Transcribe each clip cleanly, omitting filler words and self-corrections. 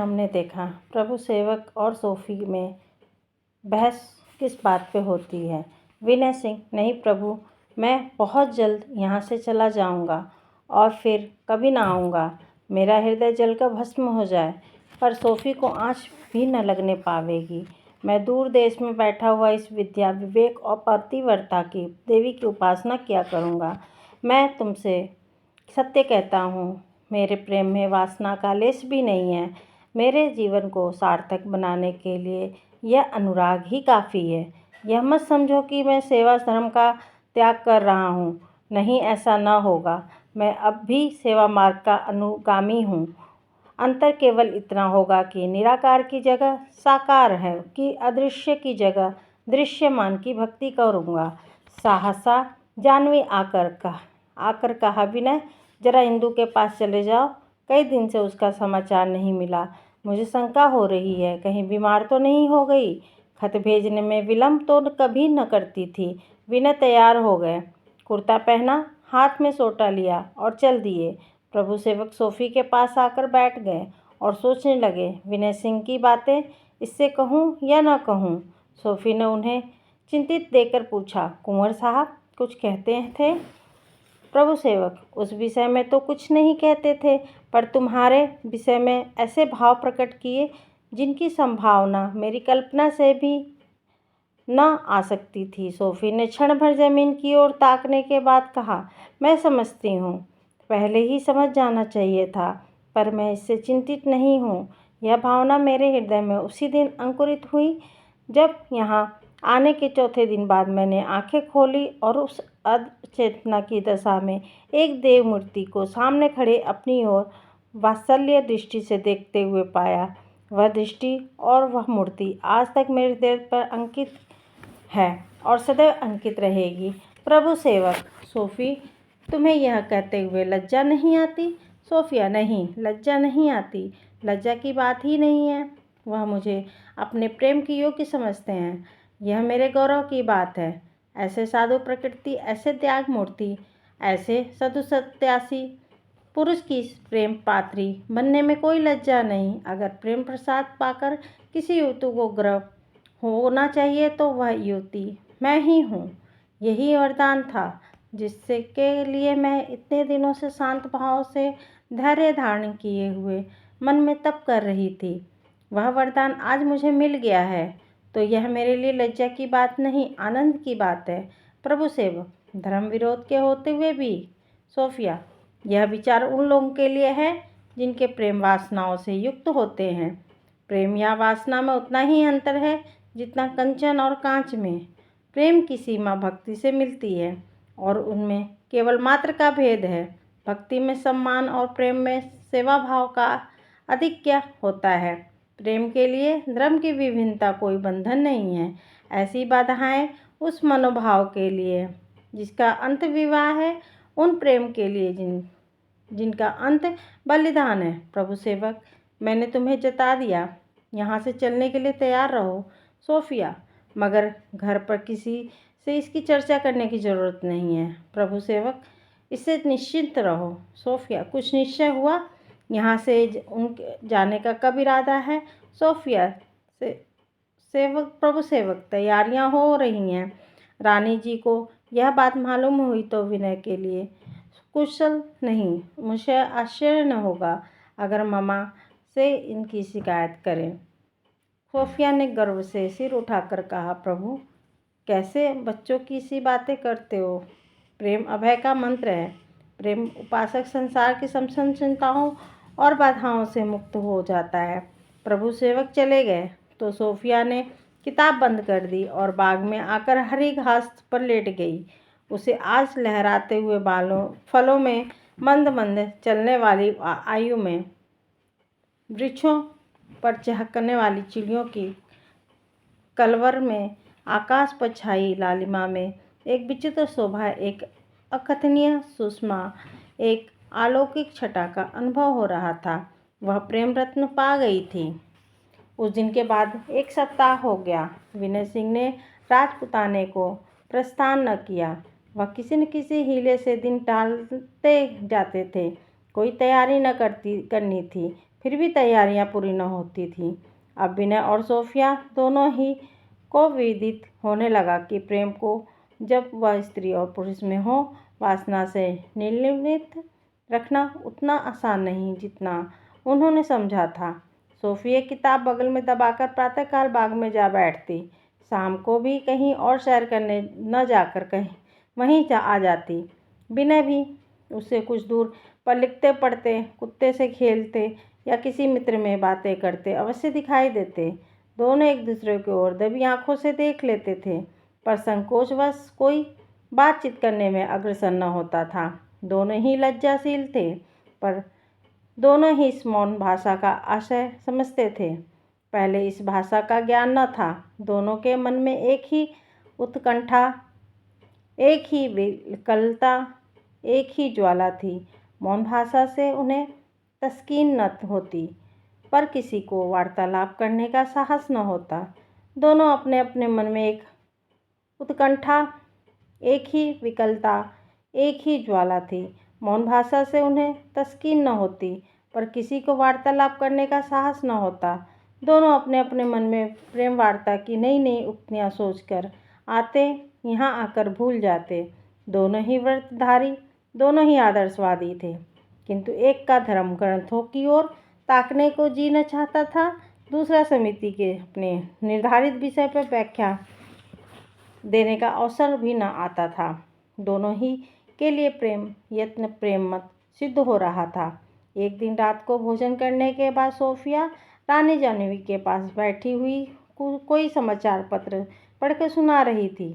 हमने देखा प्रभु सेवक और सोफी में बहस किस बात पे होती है। विनय सिंह, नहीं प्रभु, मैं बहुत जल्द यहाँ से चला जाऊँगा और फिर कभी ना आऊँगा। मेरा हृदय जलकर भस्म हो जाए पर सोफी को आँच भी न लगने पावेगी। मैं दूर देश में बैठा हुआ इस विद्या, विवेक और पतिव्रता की देवी की उपासना किया करूँगा। मैं तुमसे सत्य कहता हूँ, मेरे प्रेम में वासना का लेश भी नहीं है। मेरे जीवन को सार्थक बनाने के लिए यह अनुराग ही काफ़ी है। यह मत समझो कि मैं सेवा धर्म का त्याग कर रहा हूँ। नहीं, ऐसा न होगा। मैं अब भी सेवा मार्ग का अनुगामी हूँ। अंतर केवल इतना होगा कि निराकार की जगह साकार है, कि अदृश्य की जगह दृश्यमान की भक्ति करूँगा। सहसा जानवी आकर कहा, विनय, जरा इंदु के पास चले जाओ। कई दिन से उसका समाचार नहीं मिला। मुझे शंका हो रही है, कहीं बीमार तो नहीं हो गई। खत भेजने में विलंब तो कभी न करती थी। विनय तैयार हो गए, कुर्ता पहना, हाथ में सोटा लिया और चल दिए। प्रभु सेवक सोफी के पास आकर बैठ गए और सोचने लगे, विनय सिंह की बातें इससे कहूँ या न कहूँ। सोफी ने उन्हें चिंतित देखकर पूछा, कुंवर साहब कुछ कहते थे? प्रभु सेवक, उस विषय में तो कुछ नहीं कहते थे, पर तुम्हारे विषय में ऐसे भाव प्रकट किए जिनकी संभावना मेरी कल्पना से भी न आ सकती थी। सोफी ने क्षण भर जमीन की ओर ताकने के बाद कहा, मैं समझती हूँ, पहले ही समझ जाना चाहिए था, पर मैं इससे चिंतित नहीं हूँ। यह भावना मेरे हृदय में उसी दिन अंकुरित हुई जब यहाँ आने के चौथे दिन बाद मैंने आंखें खोली और उस अचेतना की दशा में एक देव मूर्ति को सामने खड़े अपनी ओर वात्सल्य दृष्टि से देखते हुए पाया। वह दृष्टि और वह मूर्ति आज तक मेरे हृदय पर अंकित है और सदैव अंकित रहेगी। प्रभु सेवक, सोफी, तुम्हें यह कहते हुए लज्जा नहीं आती? सोफिया, नहीं, लज्जा नहीं आती। लज्जा की बात ही नहीं है। वह मुझे अपने प्रेम की योग्य समझते हैं। यह मेरे गौरव की बात है। ऐसे साधु प्रकृति, ऐसे त्याग मूर्ति, ऐसे साधु सत्यासी पुरुष की प्रेम पात्री बनने में कोई लज्जा नहीं। अगर प्रेम प्रसाद पाकर किसी युवती को गर्व होना चाहिए तो वह युवती मैं ही हूँ। यही वरदान था जिससे के लिए मैं इतने दिनों से शांत भाव से धैर्य धारण किए हुए मन में तप कर रही थी। वह वरदान आज मुझे मिल गया है तो यह मेरे लिए लज्जा की बात नहीं, आनंद की बात है। प्रभु सेवक, धर्म विरोध के होते हुए भी? सोफिया, यह विचार उन लोगों के लिए है जिनके प्रेम वासनाओं से युक्त होते हैं। प्रेम या वासना में उतना ही अंतर है जितना कंचन और कांच में। प्रेम की सीमा भक्ति से मिलती है और उनमें केवल मात्र का भेद है। भक्ति में सम्मान और प्रेम में सेवा भाव का आधिक्य होता है। प्रेम के लिए धर्म की विभिन्नता कोई बंधन नहीं है। ऐसी बाधाएं उस मनोभाव के लिए जिसका अंत विवाह है, उन प्रेम के लिए जिनका अंत बलिदान है। प्रभु सेवक, मैंने तुम्हें जता दिया, यहाँ से चलने के लिए तैयार रहो। सोफिया, मगर घर पर किसी से इसकी चर्चा करने की ज़रूरत नहीं है। प्रभु सेवक, इससे निश्चिंत रहो। सोफिया, कुछ निश्चय हुआ? यहाँ से उनके जाने का कब इरादा है? सोफिया, सेवक, प्रभु सेवक, तैयारियाँ हो रही हैं। रानी जी को यह बात मालूम हुई तो विनय के लिए कुशल नहीं। मुझे आश्चर्य न होगा अगर मामा से इनकी शिकायत करें। सोफिया ने गर्व से सिर उठाकर कहा, प्रभु, कैसे बच्चों की सी बातें करते हो? प्रेम अभय का मंत्र है। प्रेम उपासक संसार की समस्त चिंताओं और बाधाओं से मुक्त हो जाता है। प्रभु सेवक चले गए तो सोफिया ने किताब बंद कर दी और बाग में आकर हरी घास पर लेट गई। उसे आज लहराते हुए फलों में मंद मंद चलने वाली आयु में वृक्षों पर चहकने वाली चिड़ियों की कलवर में, आकाश पर छाई लालिमा में एक विचित्र शोभा, एक अकथनीय सुषमा, एक अलौकिक छटा का अनुभव हो रहा था। वह प्रेम रत्न पा गई थी। उस दिन के बाद एक सप्ताह हो गया। विनय सिंह ने राजपुताने को प्रस्थान न किया। वह किसी न किसी हीले से दिन टालते जाते थे। कोई तैयारी न करनी थी। फिर भी तैयारियां पूरी न होती थीं। अब विनय और सोफिया दोनों ही को विदित होने लगा कि प्रेम को जब वह स्त्री और पुरुष में हो, वासना से निर्लिप्त रखना उतना आसान नहीं जितना उन्होंने समझा था। सोफिया किताब बगल में दबाकर प्रातःकाल बाग में जा बैठती। शाम को भी कहीं और सैर करने न जाकर कहीं वहीं आ जाती। विनय भी उससे कुछ दूर पर लिखते पढ़ते, कुत्ते से खेलते या किसी मित्र में बातें करते अवश्य दिखाई देते। दोनों एक दूसरे की ओर दबी आंखों से देख लेते थे, पर संकोचवश कोई बातचीत करने में अग्रसर न होता था। दोनों ही लज्जाशील थे, पर दोनों ही इस मौन भाषा का आशय समझते थे। पहले इस भाषा का ज्ञान न था। दोनों के मन में एक ही उत्कंठा, एक ही विकलता, एक ही ज्वाला थी। मौन भाषा से उन्हें तस्कीन न होती, पर किसी को वार्तालाप करने का साहस न होता। दोनों अपने अपने मन में एक उत्कंठा, एक ही विकलता, एक ही ज्वाला थी। मौन भाषा से उन्हें तस्कीन न होती, पर किसी को वार्तालाप करने का साहस न होता। दोनों अपने अपने मन में प्रेम वार्ता की नई नई उक्तियाँ सोचकर आते, यहाँ आकर भूल जाते। दोनों ही व्रतधारी, दोनों ही आदर्शवादी थे, किंतु एक का धर्म ग्रंथों की ओर ताकने को जी न चाहता था, दूसरा समिति के अपने निर्धारित विषय पर व्याख्या देने का अवसर भी न आता था। दोनों ही के लिए प्रेम यत्न प्रेममत सिद्ध हो रहा था। एक दिन रात को भोजन करने के बाद सोफिया रानी जानवी के पास बैठी हुई कोई समाचार पत्र पढ़कर सुना रही थी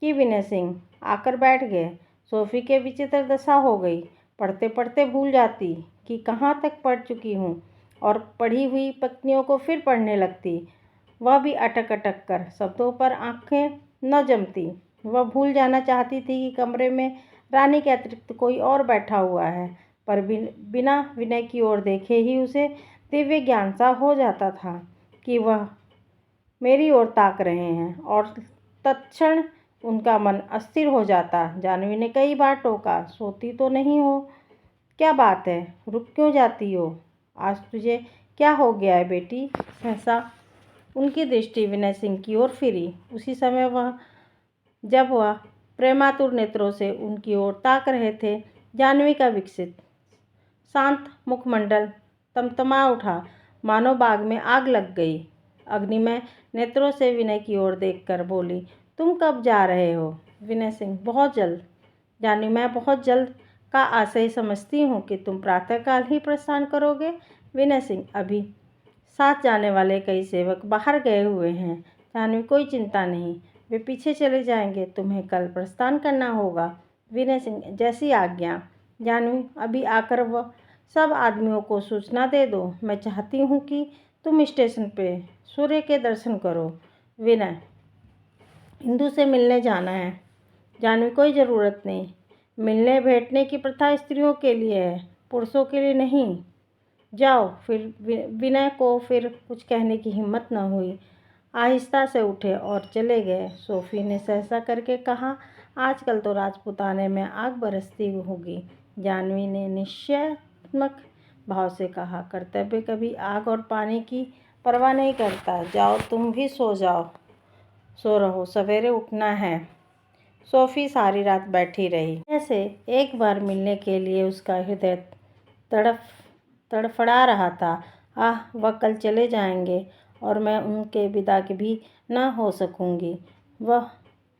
कि विनय सिंह आकर बैठ गए। सोफी के विचित्र दशा हो गई। पढ़ते पढ़ते भूल जाती कि कहाँ तक पढ़ चुकी हूँ और पढ़ी हुई पंक्तियों को फिर पढ़ने लगती। वह भी अटक अटक कर, शब्दों पर आंखें न जमती। वह भूल जाना चाहती थी कि कमरे में रानी के अतिरिक्त कोई और बैठा हुआ है, पर बिना विनय की ओर देखे ही उसे दिव्य ज्ञान सा हो जाता था कि वह मेरी ओर ताक रहे हैं, और तत्क्षण उनका मन अस्थिर हो जाता। जानवी ने कई बार टोका, सोती तो नहीं हो? क्या बात है, रुक क्यों जाती हो? आज तुझे क्या हो गया है बेटी? सहसा उनकी दृष्टि विनय सिंह की ओर फिरी। उसी समय जब वह प्रेमातुर नेत्रों से उनकी ओर ताक रहे थे, जानवी का विकसित शांत मुखमंडल तमतमा उठा, मानो बाग में आग लग गई। अग्निमय नेत्रों से विनय की ओर देखकर बोली, तुम कब जा रहे हो? विनय सिंह, बहुत जल्द। जानवी, मैं बहुत जल्द का आशय समझती हूँ कि तुम प्रातःकाल ही प्रस्थान करोगे। विनय सिंह, अभी साथ जाने वाले कई सेवक बाहर गए हुए हैं। जानवी, कोई चिंता नहीं, वे पीछे चले जाएंगे। तुम्हें कल प्रस्थान करना होगा। विनय सिंह, जैसी आज्ञा। जानवी, अभी आकर वह सब आदमियों को सूचना दे दो। मैं चाहती हूँ कि तुम स्टेशन पे सूर्य के दर्शन करो। विनय, इंदु से मिलने जाना है। जानवी, कोई ज़रूरत नहीं। मिलने भेंटने की प्रथा स्त्रियों के लिए है, पुरुषों के लिए नहीं। जाओ। फिर विनय को फिर कुछ कहने की हिम्मत न हुई। आहिस्ता से उठे और चले गए। सोफी ने सहसा करके कहा, आजकल तो राजपुताने में आग बरसती होगी। जानवी ने निश्चयात्मक भाव से कहा, कर्तव्य कभी आग और पानी की परवाह नहीं करता। जाओ, तुम भी सो रहो, सवेरे उठना है। सोफी सारी रात बैठी रही। ऐसे एक बार मिलने के लिए उसका हृदय तड़फड़ा रहा था। वह कल चले जाएंगे और मैं उनके विदा भी न हो सकूंगी। वह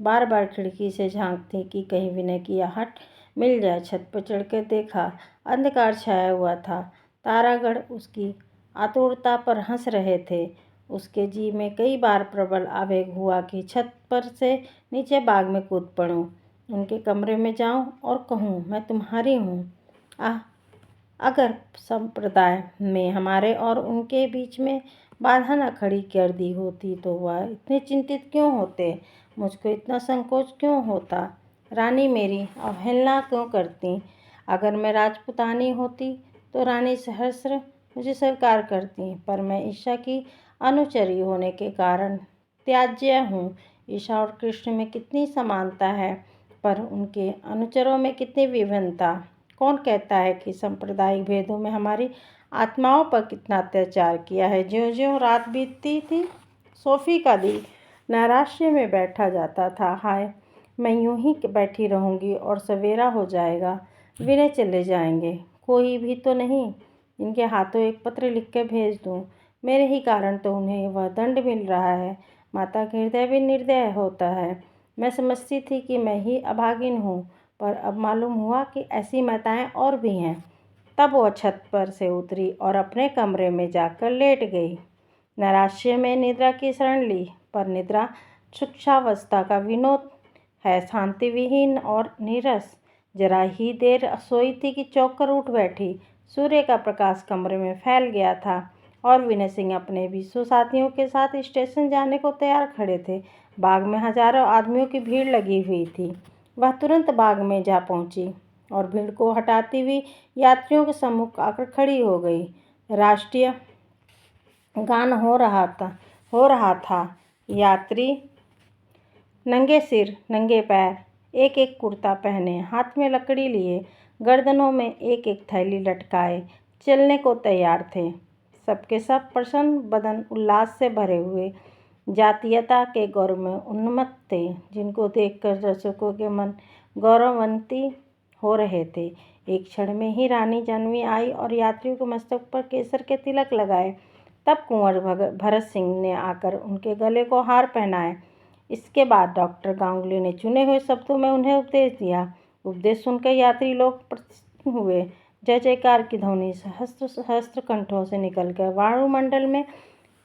बार बार खिड़की से झांकती कि कहीं विनय की आहट मिल जाए। छत पर चढ़कर देखा, अंधकार छाया हुआ था। तारागढ़ उसकी आतुरता पर हंस रहे थे। उसके जी में कई बार प्रबल आवेग हुआ कि छत पर से नीचे बाग में कूद पड़ूं, उनके कमरे में जाऊं और कहूं, मैं तुम्हारी हूं। अगर संप्रदाय में हमारे और उनके बीच में बाधा न खड़ी कर दी होती तो वह इतने चिंतित क्यों होते? मुझको इतना संकोच क्यों होता? रानी मेरी अवहेलना क्यों करती? अगर मैं राजपुतानी होती तो रानी सहस्र मुझे स्वीकार करती, पर मैं ईशा की अनुचरी होने के कारण त्याज्य हूँ। ईशा और कृष्ण में कितनी समानता है, पर उनके अनुचरों में कितनी विभिन्नता। कौन कहता है कि सांप्रदायिक भेदों में हमारी आत्माओं पर कितना अत्याचार किया है। ज्यों-ज्यों रात बीतती थी, सोफ़ी का दिल नैराश्य में बैठा जाता था। हाय, मैं यूं ही बैठी रहूंगी और सवेरा हो जाएगा, विनय चले जाएंगे, कोई भी तो नहीं इनके हाथों एक पत्र लिख के भेज दूं। मेरे ही कारण तो उन्हें वह दंड मिल रहा है। माता का हृदय भी निर्दय होता है। मैं समझती थी कि मैं ही अभागिन हूँ, पर अब मालूम हुआ कि ऐसी माताएं और भी हैं। तब वह छत पर से उतरी और अपने कमरे में जाकर लेट गई। नैराश्य में निद्रा की शरण ली, पर निद्रा शिक्षावस्था का विनोद है, शांति विहीन और नीरस। जरा ही देर सोई थी कि चौंक कर उठ बैठी। सूर्य का प्रकाश कमरे में फैल गया था और विनय सिंह अपने विश्व साथियों के साथ स्टेशन जाने को तैयार खड़े थे। बाग में हजारों आदमियों की भीड़ लगी हुई थी। वह तुरंत बाग में जा पहुंची और भीड़ को हटाती हुई यात्रियों के सम्मुख आकर खड़ी हो गई। राष्ट्रीय गान हो रहा था। यात्री नंगे सिर, नंगे पैर, एक एक कुर्ता पहने, हाथ में लकड़ी लिए, गर्दनों में एक एक थैली लटकाए चलने को तैयार थे। सबके सब प्रसन्न बदन उल्लास से भरे हुए जातीयता के गौरव में उन्मत्त थे, जिनको देखकर दर्शकों के मन गौरवान्वित हो रहे थे। एक क्षण में ही रानी जानवी आई और यात्रियों के मस्तक पर केसर के तिलक लगाए। तब कुंवर भरत सिंह ने आकर उनके गले को हार पहनाए। इसके बाद डॉक्टर गांगुली ने चुने हुए शब्दों में उन्हें उपदेश दिया। उपदेश सुनकर यात्री लोग प्रसन्न हुए। जय जयकार की ध्वनि सहस्त्र सहस्त्र कंठों से निकलकर वायुमंडल में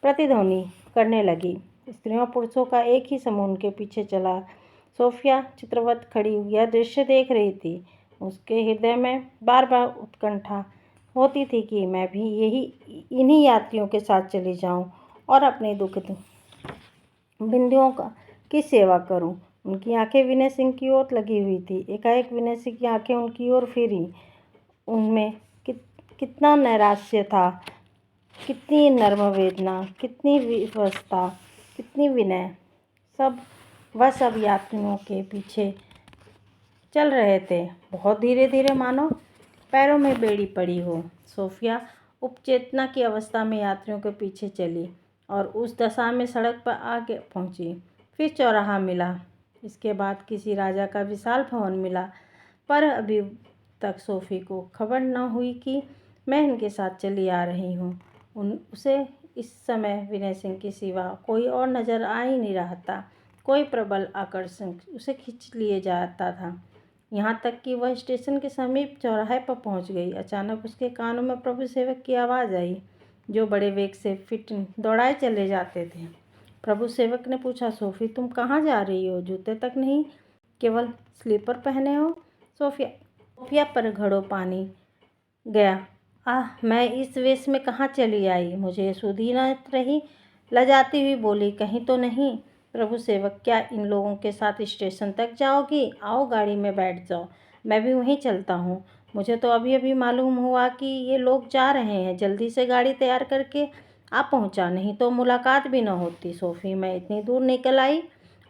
प्रतिध्वनि करने लगी। स्त्रियों पुरुषों का एक ही समूह उनके पीछे चला। सोफिया चित्रवत खड़ी हुई यह दृश्य देख रही थी। उसके हृदय में बार बार उत्कंठा होती थी कि मैं भी इन्हीं यात्रियों के साथ चली जाऊं और अपने दुख बिंदुओं की सेवा करूं। उनकी आंखें विनय सिंह की ओर लगी हुई थी। एकाएक विनय सिंह की आंखें उनकी ओर फिरी। उनमें कितना नैराश्य था, कितनी नर्म वेदना, कितनी विवशता, कितनी विनय। वह सब यात्रियों के पीछे चल रहे थे, बहुत धीरे धीरे, मानो पैरों में बेड़ी पड़ी हो। सोफिया उपचेतना की अवस्था में यात्रियों के पीछे चली और उस दशा में सड़क पर आगे पहुंची। फिर चौराहा मिला। इसके बाद किसी राजा का विशाल भवन मिला, पर अभी तक सोफ़ी को खबर न हुई कि मैं इनके साथ चली आ रही हूँ। उसे इस समय विनय सिंह के सिवा कोई और नज़र आ ही नहीं रहा था। कोई प्रबल आकर्षण उसे खींच लिए जाता था, यहाँ तक कि वह स्टेशन के समीप चौराहे पर पहुँच गई। अचानक उसके कानों में प्रभु सेवक की आवाज़ आई, जो बड़े वेग से फिट दौड़ाए चले जाते थे। प्रभु सेवक ने पूछा, सोफ़ी तुम कहाँ जा रही हो? जूते तक नहीं, केवल स्लीपर पहने हो। सोफिया पर घड़ों पानी गया। मैं इस वेश में कहाँ चली आई? मुझे सुध ही न रही। लजाती हुई बोली, कहीं तो नहीं? प्रभु सेवक, क्या इन लोगों के साथ स्टेशन तक जाओगी? आओ गाड़ी में बैठ जाओ, मैं भी वहीं चलता हूँ। मुझे तो अभी अभी मालूम हुआ कि ये लोग जा रहे हैं। जल्दी से गाड़ी तैयार करके आ पहुँचा, नहीं तो मुलाकात भी न होती। सोफ़ी, मैं इतनी दूर निकल आई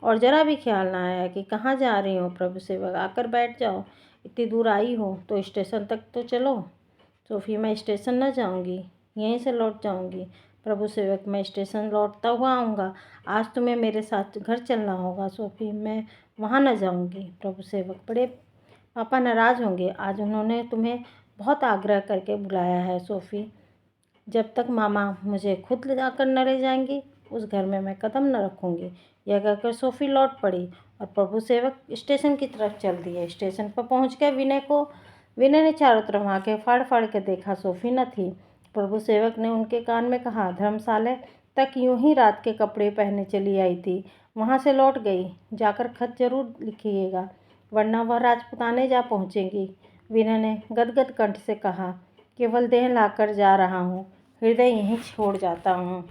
और ज़रा भी ख्याल ना आया कि कहाँ जा रही हो। प्रभु सेवक, आकर बैठ जाओ, इतनी दूर आई हो तो स्टेशन तक तो चलो। सोफ़ी, मैं स्टेशन न जाऊंगी, यहीं से लौट जाऊंगी। प्रभु सेवक, मैं स्टेशन लौटता हुआ आऊँगा। आज तुम्हें मेरे साथ घर चलना होगा। सोफ़ी, मैं वहाँ न जाऊंगी। प्रभु सेवक, बड़े पापा नाराज़ होंगे। आज उन्होंने तुम्हें बहुत आग्रह करके बुलाया है। सोफ़ी, जब तक मामा मुझे खुद ले जाकर न ले जाएंगी, उस घर में मैं कदम न रखूँगी। यह कहकर सोफ़ी लौट पड़ी और प्रभु सेवक स्टेशन की तरफ चल दिए। स्टेशन पर पहुँचकर विनय ने चारों तरफ आंखें फाड़ फाड़ के देखा। सोफ़ी न थी। प्रभु सेवक ने उनके कान में कहा, धर्मशाला तक यूं ही रात के कपड़े पहने चली आई थी, वहाँ से लौट गई। जाकर खत जरूर लिखिएगा, वरना वह राजपुताने जा पहुँचेगी। विनय ने गदगद कंठ से कहा, केवल देह लाकर जा रहा हूँ, हृदय यहीं छोड़ जाता हूँ।